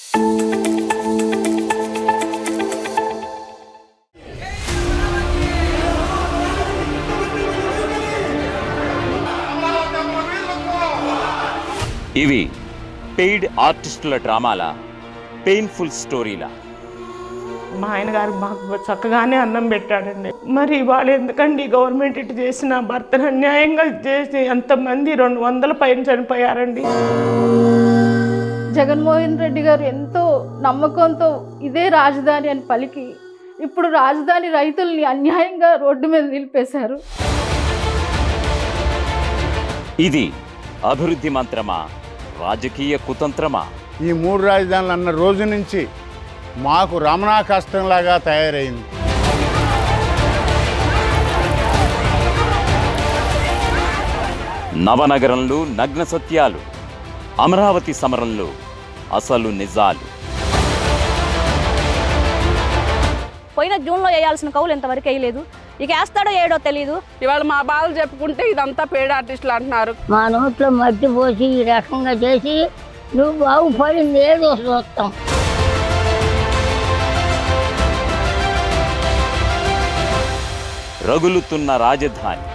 ఇవి పెయిడ్ ఆర్టిస్టుల డ్రామాల పెయిన్ఫుల్ స్టోరీలా? మా ఆయన గారు మాకు చక్కగానే అన్నం పెట్టాడండి. మరి ఇవాళ ఎందుకండి గవర్నమెంట్ ఇటు చేసిన భర్తను అన్యాయంగా చేసి ఎంతమంది 200 పైన చనిపోయారండి. జగన్మోహన్ రెడ్డి గారు ఎంతో నమ్మకంతో ఇదే రాజధాని అని పలికి ఇప్పుడు రాజధాని రైతుల్ని అన్యాయంగా రోడ్డు మీద నిలిపేశారు. ఇది అభివృద్ధి మంత్రమా, రాజకీయ కుతంత్రమా? ఈ 3 రాజధానులు అన్న రోజు నుంచి మాకు రమణా కష్టంలాగా తయారైంది. నవనగరంలో నగ్న సత్యాలు, అమరావతి సమరంలో అసలు నిజాలు. పోయిన జూన్లో వేయాల్సిన కౌలు ఇంతవరకు వేయలేదు. ఇక వేస్తాడో ఏడో తెలియదు. ఇవాళ మా బాధలు చెప్పుకుంటే ఇదంతా పేడ ఆర్టిస్టులు అంటున్నారు. మా నోట్లో మట్టి పోసి ఈ రకంగా చేసి నువ్వు బాగుపడింది ఏదో చూస్తాం. రగులుతున్న రాజధాని.